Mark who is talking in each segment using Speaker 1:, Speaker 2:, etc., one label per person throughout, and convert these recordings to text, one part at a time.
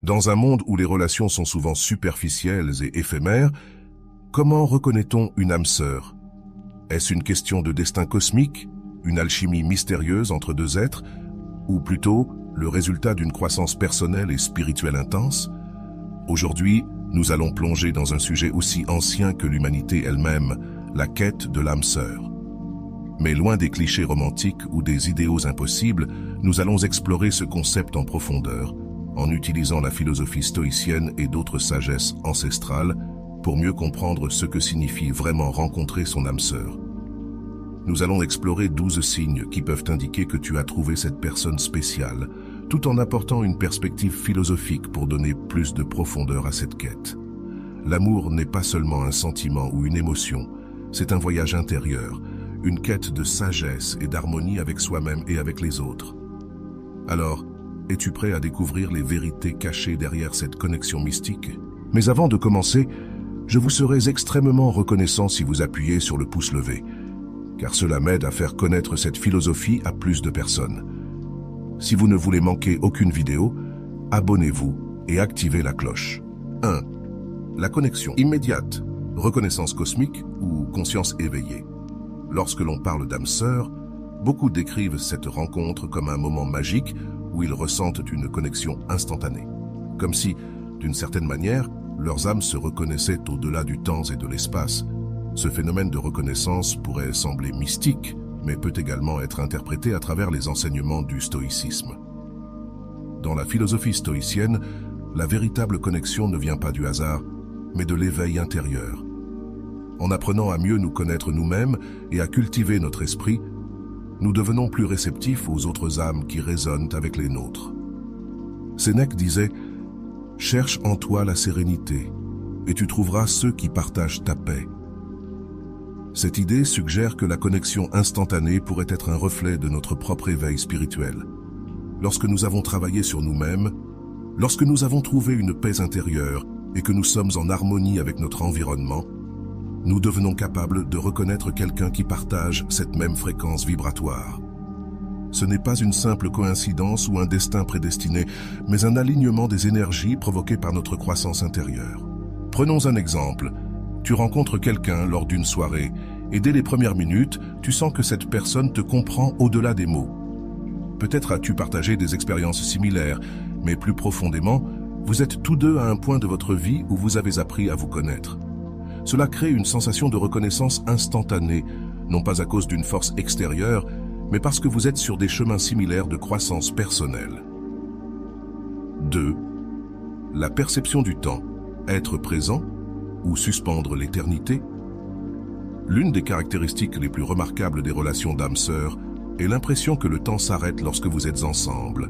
Speaker 1: Dans un monde où les relations sont souvent superficielles et éphémères, comment reconnaît-on une âme sœur? Est-ce une question de destin cosmique, une alchimie mystérieuse entre deux êtres, ou plutôt le résultat d'une croissance personnelle et spirituelle intense? Aujourd'hui, nous allons plonger dans un sujet aussi ancien que l'humanité elle-même, la quête de l'âme sœur. Mais loin des clichés romantiques ou des idéaux impossibles, nous allons explorer ce concept en profondeur, en utilisant la philosophie stoïcienne et d'autres sagesses ancestrales pour mieux comprendre ce que signifie vraiment rencontrer son âme sœur. Nous allons explorer 12 signes qui peuvent indiquer que tu as trouvé cette personne spéciale, tout en apportant une perspective philosophique pour donner plus de profondeur à cette quête. L'amour n'est pas seulement un sentiment ou une émotion, c'est un voyage intérieur, une quête de sagesse et d'harmonie avec soi-même et avec les autres. Alors, es-tu prêt à découvrir les vérités cachées derrière cette connexion mystique? Mais avant de commencer, je vous serais extrêmement reconnaissant si vous appuyez sur le pouce levé, car cela m'aide à faire connaître cette philosophie à plus de personnes. Si vous ne voulez manquer aucune vidéo, abonnez-vous et activez la cloche. 1. La connexion immédiate, reconnaissance cosmique ou conscience éveillée. Lorsque l'on parle d'âme sœur, beaucoup décrivent cette rencontre comme un moment magique où ils ressentent une connexion instantanée. Comme si, d'une certaine manière, leurs âmes se reconnaissaient au-delà du temps et de l'espace. Ce phénomène de reconnaissance pourrait sembler mystique, mais peut également être interprété à travers les enseignements du stoïcisme. Dans la philosophie stoïcienne, la véritable connexion ne vient pas du hasard, mais de l'éveil intérieur. En apprenant à mieux nous connaître nous-mêmes et à cultiver notre esprit, nous devenons plus réceptifs aux autres âmes qui résonnent avec les nôtres. Sénèque disait « Cherche en toi la sérénité, et tu trouveras ceux qui partagent ta paix. » Cette idée suggère que la connexion instantanée pourrait être un reflet de notre propre éveil spirituel. Lorsque nous avons travaillé sur nous-mêmes, lorsque nous avons trouvé une paix intérieure et que nous sommes en harmonie avec notre environnement, nous devenons capables de reconnaître quelqu'un qui partage cette même fréquence vibratoire. Ce n'est pas une simple coïncidence ou un destin prédestiné, mais un alignement des énergies provoquées par notre croissance intérieure. Prenons un exemple. Tu rencontres quelqu'un lors d'une soirée, et dès les premières minutes, tu sens que cette personne te comprend au-delà des mots. Peut-être as-tu partagé des expériences similaires, mais plus profondément, vous êtes tous deux à un point de votre vie où vous avez appris à vous connaître. Cela crée une sensation de reconnaissance instantanée, non pas à cause d'une force extérieure, mais parce que vous êtes sur des chemins similaires de croissance personnelle. 2. La perception du temps. Être présent ou suspendre l'éternité? L'une des caractéristiques les plus remarquables des relations d'âme sœur est l'impression que le temps s'arrête lorsque vous êtes ensemble.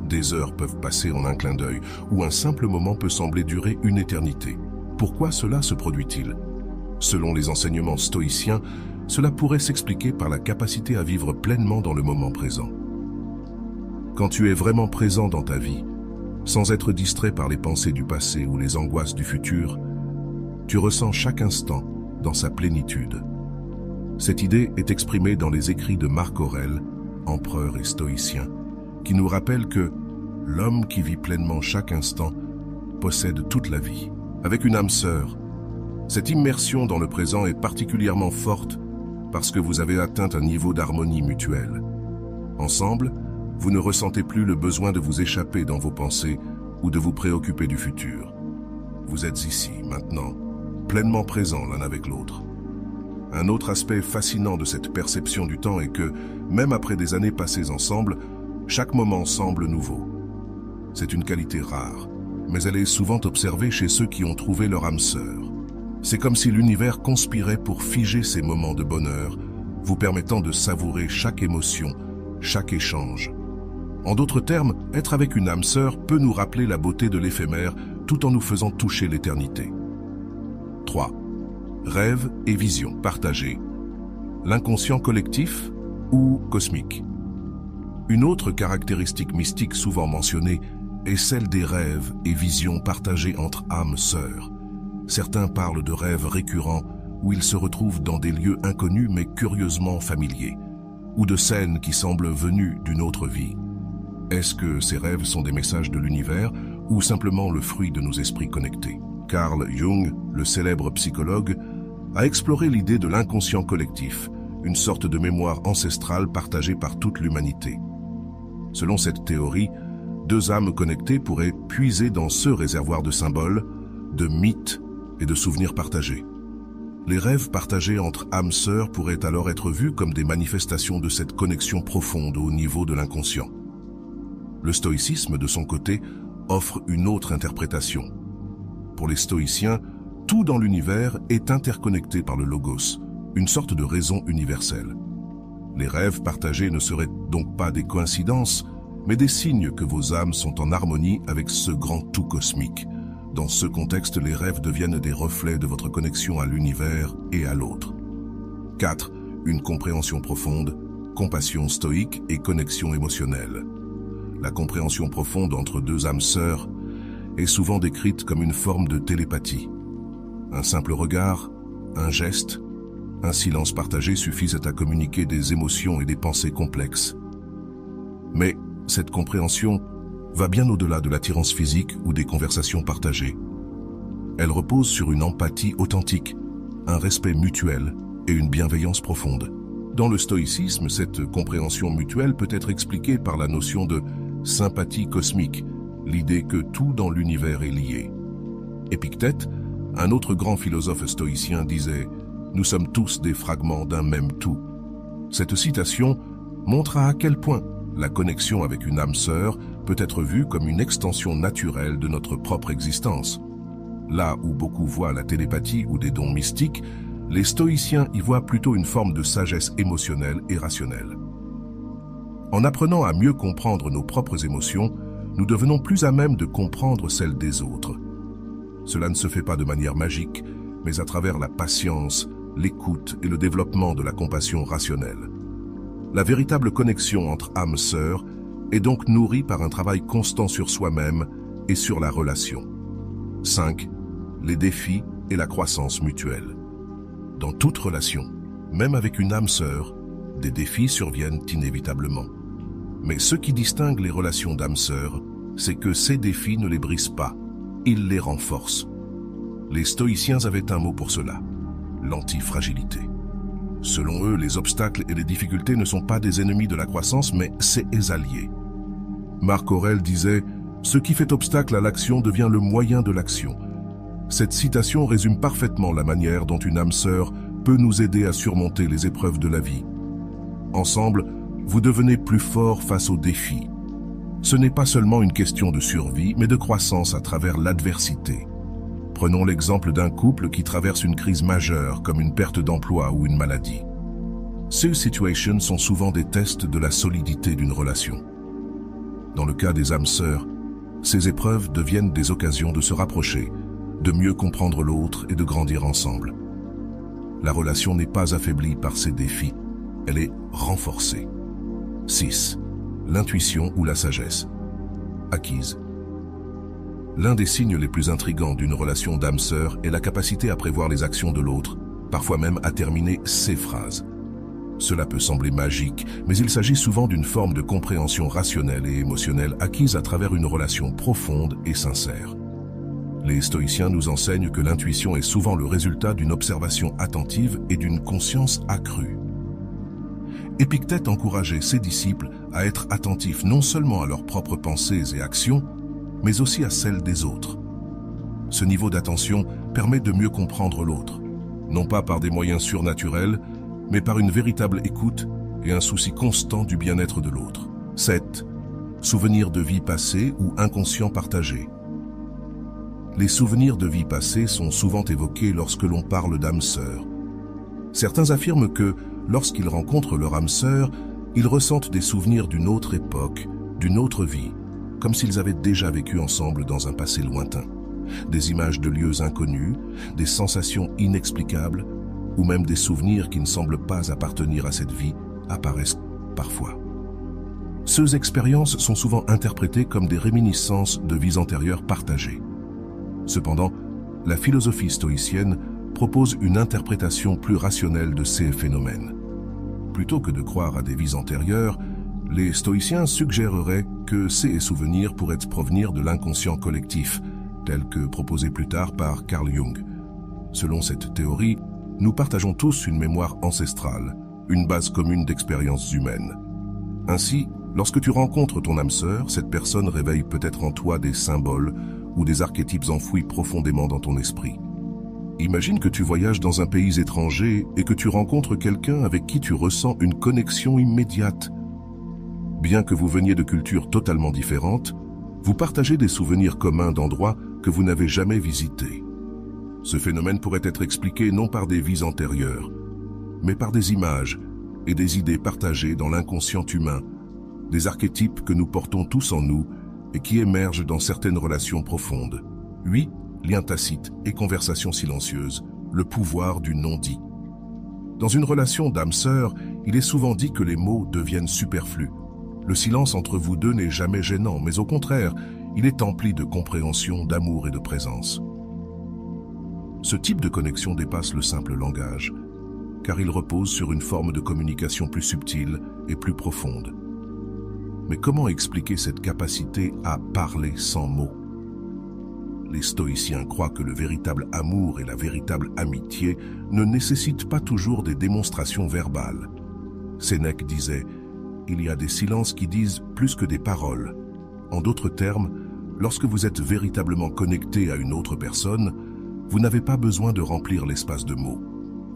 Speaker 1: Des heures peuvent passer en un clin d'œil, ou un simple moment peut sembler durer une éternité. Pourquoi cela se produit-il? Selon les enseignements stoïciens, cela pourrait s'expliquer par la capacité à vivre pleinement dans le moment présent. Quand tu es vraiment présent dans ta vie, sans être distrait par les pensées du passé ou les angoisses du futur, tu ressens chaque instant dans sa plénitude. Cette idée est exprimée dans les écrits de Marc Aurèle, empereur et stoïcien, qui nous rappelle que l'homme qui vit pleinement chaque instant possède toute la vie. Avec une âme sœur, cette immersion dans le présent est particulièrement forte parce que vous avez atteint un niveau d'harmonie mutuelle. Ensemble, vous ne ressentez plus le besoin de vous échapper dans vos pensées ou de vous préoccuper du futur. Vous êtes ici, maintenant, pleinement présents l'un avec l'autre. Un autre aspect fascinant de cette perception du temps est que, même après des années passées ensemble, chaque moment semble nouveau. C'est une qualité rare, mais elle est souvent observée chez ceux qui ont trouvé leur âme sœur. C'est comme si l'univers conspirait pour figer ces moments de bonheur, vous permettant de savourer chaque émotion, chaque échange. En d'autres termes, être avec une âme sœur peut nous rappeler la beauté de l'éphémère tout en nous faisant toucher l'éternité. 3. Rêve et vision partagées. L'inconscient collectif ou cosmique. Une autre caractéristique mystique souvent mentionnée est celle des rêves et visions partagées entre âmes sœurs. Certains parlent de rêves récurrents où ils se retrouvent dans des lieux inconnus mais curieusement familiers, ou de scènes qui semblent venues d'une autre vie. Est-ce que ces rêves sont des messages de l'univers ou simplement le fruit de nos esprits connectés. Carl Jung, le célèbre psychologue, a exploré l'idée de l'inconscient collectif, une sorte de mémoire ancestrale partagée par toute l'humanité. Selon cette théorie, deux âmes connectées pourraient puiser dans ce réservoir de symboles, de mythes et de souvenirs partagés. Les rêves partagés entre âmes sœurs pourraient alors être vus comme des manifestations de cette connexion profonde au niveau de l'inconscient. Le stoïcisme, de son côté, offre une autre interprétation. Pour les stoïciens, tout dans l'univers est interconnecté par le logos, une sorte de raison universelle. Les rêves partagés ne seraient donc pas des coïncidences, mais des signes que vos âmes sont en harmonie avec ce grand tout cosmique. Dans ce contexte, les rêves deviennent des reflets de votre connexion à l'univers et à l'autre. 4. Une compréhension profonde, compassion stoïque et connexion émotionnelle. La compréhension profonde entre deux âmes sœurs est souvent décrite comme une forme de télépathie. Un simple regard, un geste, un silence partagé suffisent à communiquer des émotions et des pensées complexes. Mais cette compréhension va bien au-delà de l'attirance physique ou des conversations partagées. Elle repose sur une empathie authentique, un respect mutuel et une bienveillance profonde. Dans le stoïcisme, cette compréhension mutuelle peut être expliquée par la notion de sympathie cosmique, l'idée que tout dans l'univers est lié. Épictète, un autre grand philosophe stoïcien, disait « Nous sommes tous des fragments d'un même tout ». Cette citation montre à quel point la connexion avec une âme sœur peut être vue comme une extension naturelle de notre propre existence. Là où beaucoup voient la télépathie ou des dons mystiques, les stoïciens y voient plutôt une forme de sagesse émotionnelle et rationnelle. En apprenant à mieux comprendre nos propres émotions, nous devenons plus à même de comprendre celles des autres. Cela ne se fait pas de manière magique, mais à travers la patience, l'écoute et le développement de la compassion rationnelle. La véritable connexion entre âmes sœurs est donc nourrie par un travail constant sur soi-même et sur la relation. 5. Les défis et la croissance mutuelle. Dans toute relation, même avec une âme sœur, des défis surviennent inévitablement. Mais ce qui distingue les relations d'âmes sœurs, c'est que ces défis ne les brisent pas, ils les renforcent. Les stoïciens avaient un mot pour cela, l'antifragilité. Selon eux, les obstacles et les difficultés ne sont pas des ennemis de la croissance, mais ses alliés. Marc Aurèle disait « Ce qui fait obstacle à l'action devient le moyen de l'action ». Cette citation résume parfaitement la manière dont une âme sœur peut nous aider à surmonter les épreuves de la vie. Ensemble, vous devenez plus fort face aux défis. Ce n'est pas seulement une question de survie, mais de croissance à travers l'adversité. Prenons l'exemple d'un couple qui traverse une crise majeure comme une perte d'emploi ou une maladie. Ces situations sont souvent des tests de la solidité d'une relation. Dans le cas des âmes sœurs, ces épreuves deviennent des occasions de se rapprocher, de mieux comprendre l'autre et de grandir ensemble. La relation n'est pas affaiblie par ces défis, elle est renforcée. 6. L'intuition ou la sagesse. Acquise. L'un des signes les plus intrigants d'une relation d'âme-sœur est la capacité à prévoir les actions de l'autre, parfois même à terminer ses phrases. Cela peut sembler magique, mais il s'agit souvent d'une forme de compréhension rationnelle et émotionnelle acquise à travers une relation profonde et sincère. Les stoïciens nous enseignent que l'intuition est souvent le résultat d'une observation attentive et d'une conscience accrue. Épictète encourageait ses disciples à être attentifs non seulement à leurs propres pensées et actions, mais aussi à celles des autres. Ce niveau d'attention permet de mieux comprendre l'autre, non pas par des moyens surnaturels, mais par une véritable écoute et un souci constant du bien-être de l'autre. 7. Souvenirs de vie passée ou inconscients partagés. Les souvenirs de vie passée sont souvent évoqués lorsque l'on parle d'âme sœur. Certains affirment que, lorsqu'ils rencontrent leur âme sœur, ils ressentent des souvenirs d'une autre époque, d'une autre vie, comme s'ils avaient déjà vécu ensemble dans un passé lointain. Des images de lieux inconnus, des sensations inexplicables, ou même des souvenirs qui ne semblent pas appartenir à cette vie apparaissent parfois. Ces expériences sont souvent interprétées comme des réminiscences de vies antérieures partagées. Cependant, la philosophie stoïcienne propose une interprétation plus rationnelle de ces phénomènes. Plutôt que de croire à des vies antérieures, Les stoïciens suggéreraient que ces souvenirs pourraient provenir de l'inconscient collectif, tel que proposé plus tard par Carl Jung. Selon cette théorie, nous partageons tous une mémoire ancestrale, une base commune d'expériences humaines. Ainsi, lorsque tu rencontres ton âme sœur, cette personne réveille peut-être en toi des symboles ou des archétypes enfouis profondément dans ton esprit. Imagine que tu voyages dans un pays étranger et que tu rencontres quelqu'un avec qui tu ressens une connexion immédiate. Bien que vous veniez de cultures totalement différentes, vous partagez des souvenirs communs d'endroits que vous n'avez jamais visités. Ce phénomène pourrait être expliqué non par des vies antérieures, mais par des images et des idées partagées dans l'inconscient humain, des archétypes que nous portons tous en nous et qui émergent dans certaines relations profondes. Oui, liens tacites et conversations silencieuses, le pouvoir du non-dit. Dans une relation d'âme-sœur, il est souvent dit que les mots deviennent superflus. Le silence entre vous deux n'est jamais gênant, mais au contraire, il est empli de compréhension, d'amour et de présence. Ce type de connexion dépasse le simple langage, car il repose sur une forme de communication plus subtile et plus profonde. Mais comment expliquer cette capacité à parler sans mots? Les stoïciens croient que le véritable amour et la véritable amitié ne nécessitent pas toujours des démonstrations verbales. Sénèque disait « Il y a des silences qui disent plus que des paroles ». En d'autres termes, lorsque vous êtes véritablement connecté à une autre personne, vous n'avez pas besoin de remplir l'espace de mots.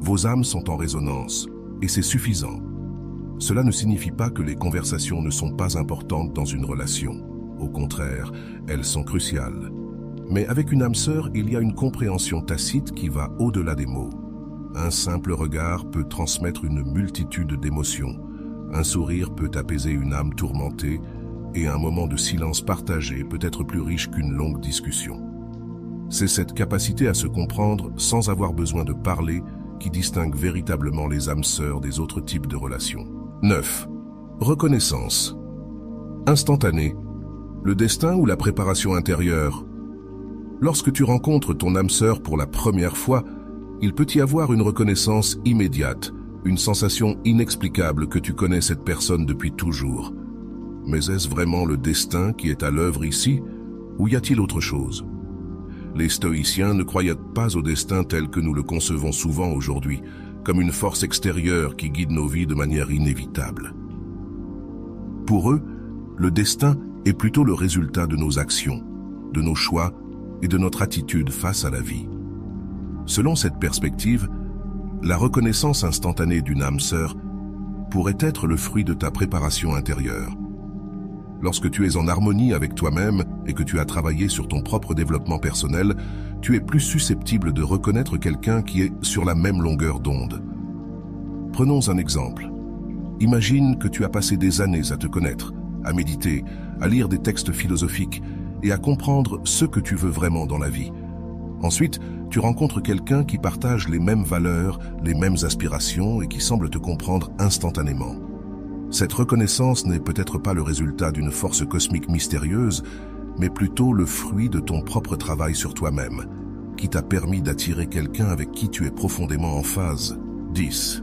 Speaker 1: Vos âmes sont en résonance, et c'est suffisant. Cela ne signifie pas que les conversations ne sont pas importantes dans une relation. Au contraire, elles sont cruciales. Mais avec une âme sœur, il y a une compréhension tacite qui va au-delà des mots. Un simple regard peut transmettre une multitude d'émotions. Un sourire peut apaiser une âme tourmentée, et un moment de silence partagé peut être plus riche qu'une longue discussion. C'est cette capacité à se comprendre sans avoir besoin de parler qui distingue véritablement les âmes sœurs des autres types de relations. 9. Reconnaissance. Instantanée. Le destin ou la préparation intérieure. Lorsque tu rencontres ton âme sœur pour la première fois, il peut y avoir une reconnaissance immédiate, une sensation inexplicable que tu connais cette personne depuis toujours. Mais est-ce vraiment le destin qui est à l'œuvre ici, ou y a-t-il autre chose? Les stoïciens ne croyaient pas au destin tel que nous le concevons souvent aujourd'hui, comme une force extérieure qui guide nos vies de manière inévitable. Pour eux, le destin est plutôt le résultat de nos actions, de nos choix et de notre attitude face à la vie. Selon cette perspective, la reconnaissance instantanée d'une âme sœur pourrait être le fruit de ta préparation intérieure. Lorsque tu es en harmonie avec toi-même et que tu as travaillé sur ton propre développement personnel, tu es plus susceptible de reconnaître quelqu'un qui est sur la même longueur d'onde. Prenons un exemple. Imagine que tu as passé des années à te connaître, à méditer, à lire des textes philosophiques et à comprendre ce que tu veux vraiment dans la vie. Ensuite, tu rencontres quelqu'un qui partage les mêmes valeurs, les mêmes aspirations et qui semble te comprendre instantanément. Cette reconnaissance n'est peut-être pas le résultat d'une force cosmique mystérieuse, mais plutôt le fruit de ton propre travail sur toi-même, qui t'a permis d'attirer quelqu'un avec qui tu es profondément en phase. 10.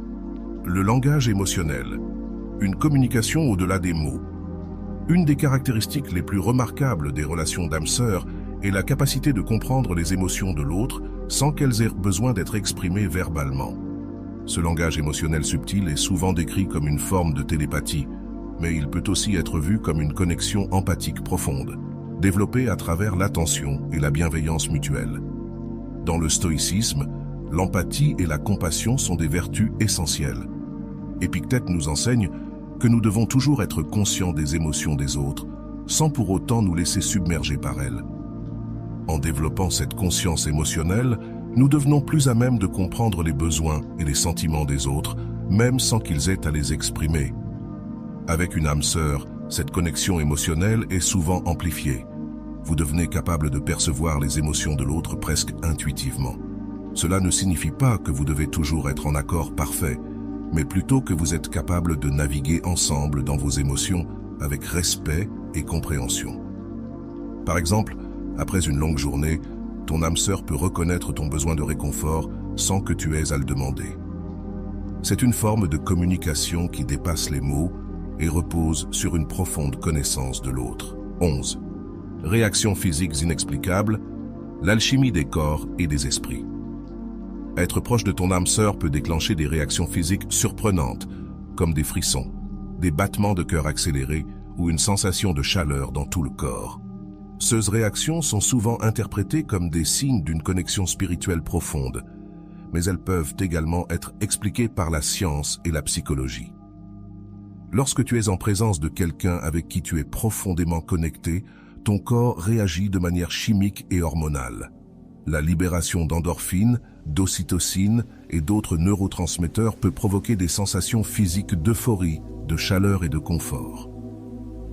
Speaker 1: Le langage émotionnel. Une communication au-delà des mots. Une des caractéristiques les plus remarquables des relations d'âme-sœur est la capacité de comprendre les émotions de l'autre sans qu'elles aient besoin d'être exprimées verbalement. Ce langage émotionnel subtil est souvent décrit comme une forme de télépathie, mais il peut aussi être vu comme une connexion empathique profonde, développée à travers l'attention et la bienveillance mutuelle. Dans le stoïcisme, l'empathie et la compassion sont des vertus essentielles. Épictète nous enseigne que nous devons toujours être conscients des émotions des autres, sans pour autant nous laisser submerger par elles. En développant cette conscience émotionnelle, nous devenons plus à même de comprendre les besoins et les sentiments des autres, même sans qu'ils aient à les exprimer. Avec une âme sœur, cette connexion émotionnelle est souvent amplifiée. Vous devenez capable de percevoir les émotions de l'autre presque intuitivement. Cela ne signifie pas que vous devez toujours être en accord parfait, mais plutôt que vous êtes capable de naviguer ensemble dans vos émotions avec respect et compréhension. Par exemple, après une longue journée, ton âme sœur peut reconnaître ton besoin de réconfort sans que tu aies à le demander. C'est une forme de communication qui dépasse les mots et repose sur une profonde connaissance de l'autre. 11. Réactions physiques inexplicables, l'alchimie des corps et des esprits. Être proche de ton âme sœur peut déclencher des réactions physiques surprenantes, comme des frissons, des battements de cœur accélérés ou une sensation de chaleur dans tout le corps. Ces réactions sont souvent interprétées comme des signes d'une connexion spirituelle profonde, mais elles peuvent également être expliquées par la science et la psychologie. Lorsque tu es en présence de quelqu'un avec qui tu es profondément connecté, ton corps réagit de manière chimique et hormonale. La libération d'endorphines, d'ocytocine et d'autres neurotransmetteurs peut provoquer des sensations physiques d'euphorie, de chaleur et de confort.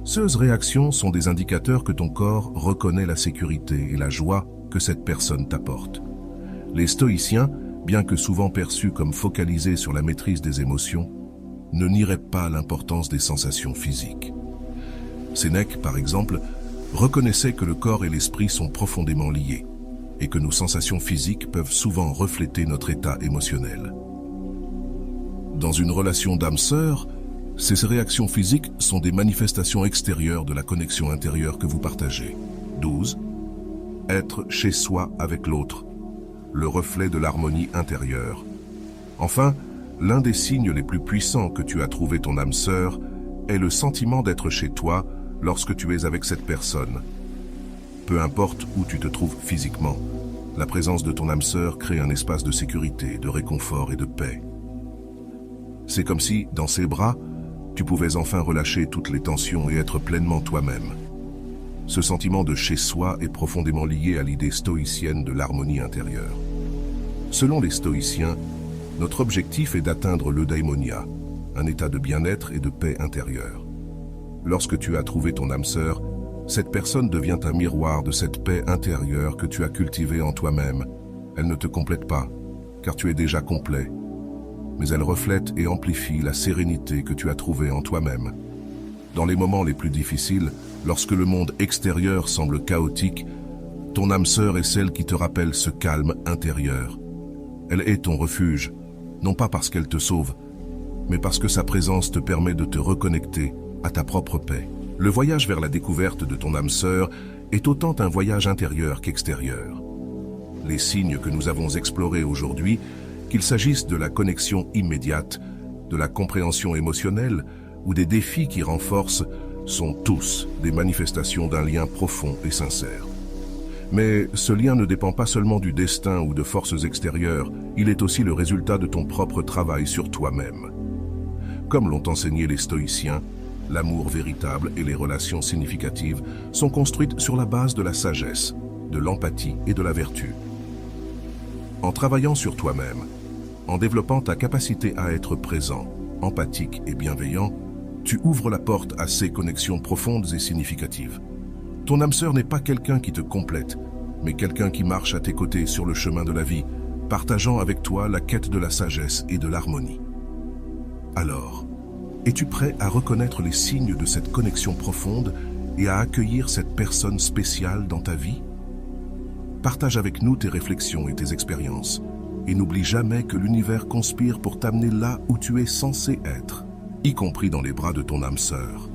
Speaker 1: Ces réactions sont des indicateurs que ton corps reconnaît la sécurité et la joie que cette personne t'apporte. Les stoïciens, bien que souvent perçus comme focalisés sur la maîtrise des émotions, ne nieraient pas l'importance des sensations physiques. Sénèque, par exemple, reconnaissait que le corps et l'esprit sont profondément liés et que nos sensations physiques peuvent souvent refléter notre état émotionnel. Dans une relation d'âme-sœur, ces réactions physiques sont des manifestations extérieures de la connexion intérieure que vous partagez. 12. Être chez soi avec l'autre, le reflet de l'harmonie intérieure. Enfin, l'un des signes les plus puissants que tu as trouvé ton âme sœur est le sentiment d'être chez toi lorsque tu es avec cette personne. Peu importe où tu te trouves physiquement, la présence de ton âme sœur crée un espace de sécurité, de réconfort et de paix. C'est comme si, dans ses bras, tu pouvais enfin relâcher toutes les tensions et être pleinement toi-même. Ce sentiment de chez soi est profondément lié à l'idée stoïcienne de l'harmonie intérieure. Selon les stoïciens, notre objectif est d'atteindre l'eudaimonia, un état de bien-être et de paix intérieure. Lorsque tu as trouvé ton âme sœur, cette personne devient un miroir de cette paix intérieure que tu as cultivée en toi-même. Elle ne te complète pas, car tu es déjà complet, mais elle reflète et amplifie la sérénité que tu as trouvée en toi-même. Dans les moments les plus difficiles, lorsque le monde extérieur semble chaotique, ton âme sœur est celle qui te rappelle ce calme intérieur. Elle est ton refuge, non pas parce qu'elle te sauve, mais parce que sa présence te permet de te reconnecter à ta propre paix. Le voyage vers la découverte de ton âme sœur est autant un voyage intérieur qu'extérieur. Les signes que nous avons explorés aujourd'hui, qu'il s'agisse de la connexion immédiate, de la compréhension émotionnelle ou des défis qui renforcent, sont tous des manifestations d'un lien profond et sincère. Mais ce lien ne dépend pas seulement du destin ou de forces extérieures, il est aussi le résultat de ton propre travail sur toi-même. Comme l'ont enseigné les stoïciens, l'amour véritable et les relations significatives sont construites sur la base de la sagesse, de l'empathie et de la vertu. En travaillant sur toi-même, en développant ta capacité à être présent, empathique et bienveillant, tu ouvres la porte à ces connexions profondes et significatives. Ton âme sœur n'est pas quelqu'un qui te complète, mais quelqu'un qui marche à tes côtés sur le chemin de la vie, partageant avec toi la quête de la sagesse et de l'harmonie. Alors, es-tu prêt à reconnaître les signes de cette connexion profonde et à accueillir cette personne spéciale dans ta vie? Partage avec nous tes réflexions et tes expériences, et n'oublie jamais que l'univers conspire pour t'amener là où tu es censé être, y compris dans les bras de ton âme sœur.